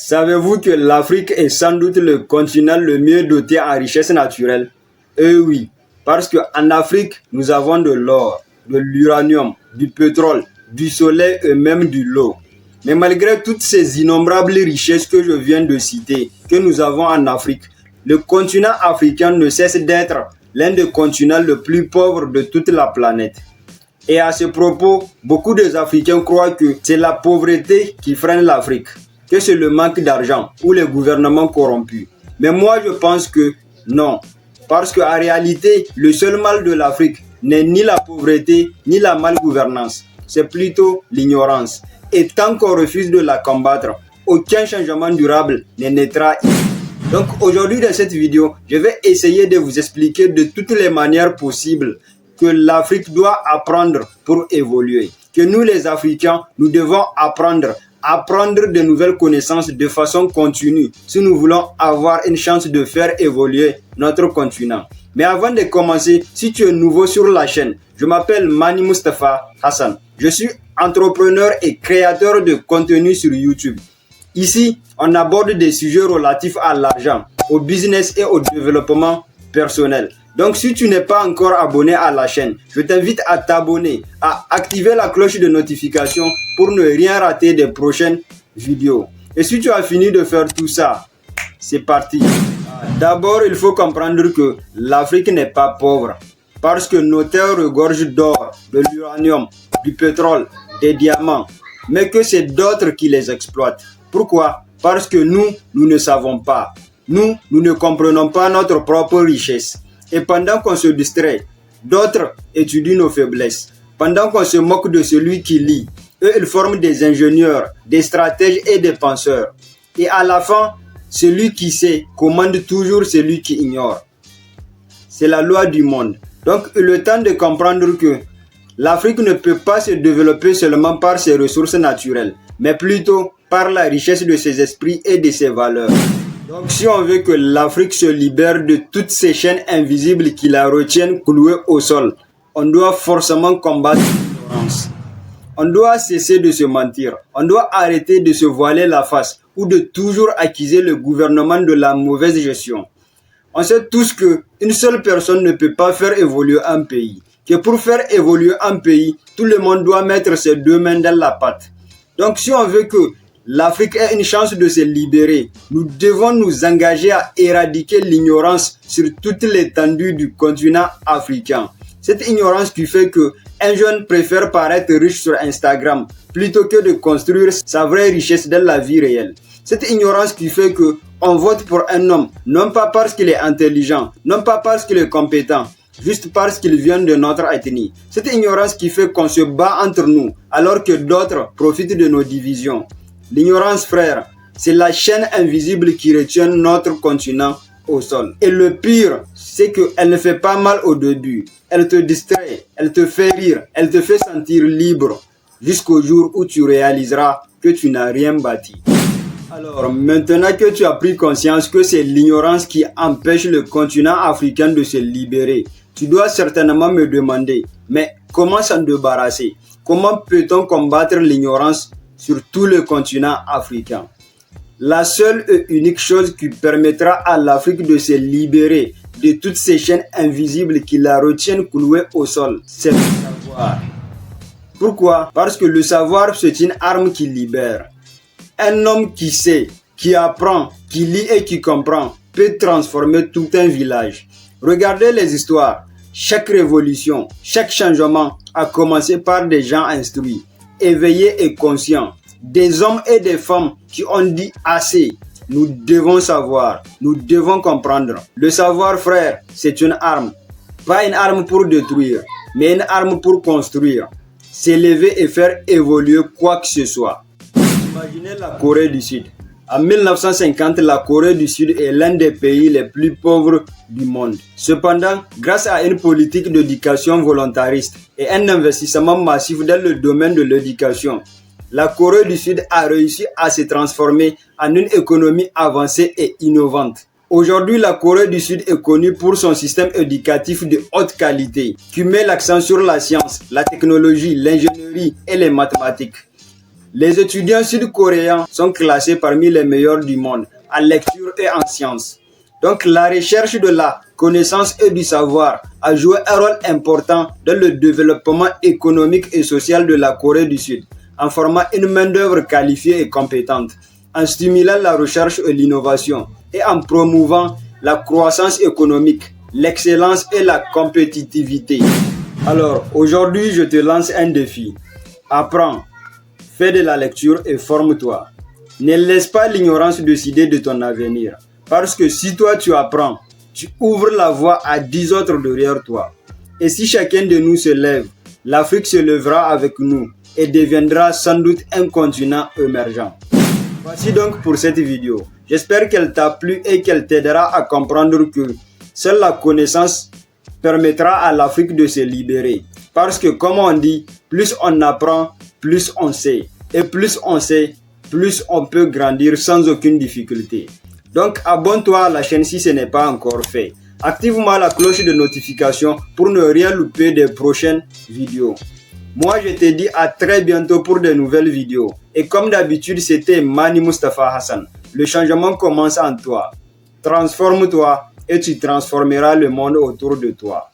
Savez-vous que l'Afrique est sans doute le continent le mieux doté en richesses naturelles? Eh oui, parce qu'en Afrique, nous avons de l'or, de l'uranium, du pétrole, du soleil et même de l'eau. Mais malgré toutes ces innombrables richesses que je viens de citer, que nous avons en Afrique, le continent africain ne cesse d'être l'un des continents les plus pauvres de toute la planète. Et à ce propos, beaucoup des Africains croient que c'est la pauvreté qui freine l'Afrique, que c'est le manque d'argent ou les gouvernements corrompus. Mais moi je pense que non, parce qu'en réalité, le seul mal de l'Afrique n'est ni la pauvreté ni la malgouvernance, c'est plutôt l'ignorance. Et tant qu'on refuse de la combattre, aucun changement durable ne naîtra ici. Donc aujourd'hui dans cette vidéo, je vais essayer de vous expliquer de toutes les manières possibles que l'Afrique doit apprendre pour évoluer. Que nous les Africains, nous devons apprendre de nouvelles connaissances de façon continue si nous voulons avoir une chance de faire évoluer notre continent. Mais avant de commencer, si tu es nouveau sur la chaîne, je m'appelle Mani Mustafa Hassan. Je suis entrepreneur et créateur de contenu sur YouTube. Ici, on aborde des sujets relatifs à l'argent, au business et au développement personnel. Donc si tu n'es pas encore abonné à la chaîne, je t'invite à t'abonner, à activer la cloche de notification pour ne rien rater des prochaines vidéos. Et si tu as fini de faire tout ça, c'est parti. D'abord, il faut comprendre que l'Afrique n'est pas pauvre parce que nos terres regorgent d'or, de l'uranium, du pétrole, des diamants, mais que c'est d'autres qui les exploitent. Pourquoi? Parce que nous ne savons pas. Nous ne comprenons pas notre propre richesse. Et pendant qu'on se distrait, d'autres étudient nos faiblesses. Pendant qu'on se moque de celui qui lit, eux ils forment des ingénieurs, des stratèges et des penseurs. Et à la fin, celui qui sait commande toujours celui qui ignore. C'est la loi du monde. Donc il est temps de comprendre que l'Afrique ne peut pas se développer seulement par ses ressources naturelles, mais plutôt par la richesse de ses esprits et de ses valeurs. Donc si on veut que l'Afrique se libère de toutes ces chaînes invisibles qui la retiennent clouée au sol, on doit forcément combattre l'ignorance. On doit cesser de se mentir. On doit arrêter de se voiler la face ou de toujours accuser le gouvernement de la mauvaise gestion. On sait tous qu'une seule personne ne peut pas faire évoluer un pays. Que pour faire évoluer un pays, tout le monde doit mettre ses deux mains dans la pâte. Donc si on veut que l'Afrique ait une chance de se libérer, nous devons nous engager à éradiquer l'ignorance sur toute l'étendue du continent africain. Cette ignorance qui fait qu'un jeune préfère paraître riche sur Instagram plutôt que de construire sa vraie richesse dans la vie réelle. Cette ignorance qui fait qu'on vote pour un homme, non pas parce qu'il est intelligent, non pas parce qu'il est compétent, juste parce qu'il vient de notre ethnie. Cette ignorance qui fait qu'on se bat entre nous, alors que d'autres profitent de nos divisions. L'ignorance, frère, c'est la chaîne invisible qui retient notre continent au sol. Et le pire, c'est qu'elle ne fait pas mal au début. Elle te distrait, elle te fait rire, elle te fait sentir libre, jusqu'au jour où tu réaliseras que tu n'as rien bâti. Alors, maintenant que tu as pris conscience que c'est l'ignorance qui empêche le continent africain de se libérer, tu dois certainement me demander, mais comment s'en débarrasser? Comment peut-on combattre l'ignorance sur tout le continent africain? La seule et unique chose qui permettra à l'Afrique de se libérer de toutes ces chaînes invisibles qui la retiennent clouée au sol, c'est le savoir. Pourquoi? Parce que le savoir, c'est une arme qui libère. Un homme qui sait, qui apprend, qui lit et qui comprend peut transformer tout un village. Regardez les histoires. Chaque révolution, chaque changement a commencé par des gens instruits, éveillés et conscients. Des hommes et des femmes qui ont dit assez. Nous devons savoir, nous devons comprendre. Le savoir, frère, c'est une arme. Pas une arme pour détruire, mais une arme pour construire. S'élever et faire évoluer quoi que ce soit. Imaginez la Corée du Sud. En 1950, la Corée du Sud est l'un des pays les plus pauvres du monde. Cependant, grâce à une politique d'éducation volontariste et un investissement massif dans le domaine de l'éducation, la Corée du Sud a réussi à se transformer en une économie avancée et innovante. Aujourd'hui, la Corée du Sud est connue pour son système éducatif de haute qualité, qui met l'accent sur la science, la technologie, l'ingénierie et les mathématiques. Les étudiants sud-coréens sont classés parmi les meilleurs du monde en lecture et en sciences. Donc la recherche de la connaissance et du savoir a joué un rôle important dans le développement économique et social de la Corée du Sud, en formant une main-d'œuvre qualifiée et compétente, en stimulant la recherche et l'innovation et en promouvant la croissance économique, l'excellence et la compétitivité. Alors, aujourd'hui, je te lance un défi. Apprends, fais de la lecture et forme-toi. Ne laisse pas l'ignorance décider de ton avenir. Parce que si toi tu apprends, tu ouvres la voie à 10 autres derrière toi. Et si chacun de nous se lève, l'Afrique se lèvera avec nous et deviendra sans doute un continent émergent. Voici donc pour cette vidéo. J'espère qu'elle t'a plu et qu'elle t'aidera à comprendre que seule la connaissance permettra à l'Afrique de se libérer. Parce que comme on dit, plus on apprend, plus on sait. Et plus on sait, plus on peut grandir sans aucune difficulté. Donc abonne-toi à la chaîne si ce n'est pas encore fait. Active-moi la cloche de notification pour ne rien louper des prochaines vidéos. Moi je te dis à très bientôt pour de nouvelles vidéos. Et comme d'habitude c'était Mani Mustafa Hassan. Le changement commence en toi. Transforme-toi et tu transformeras le monde autour de toi.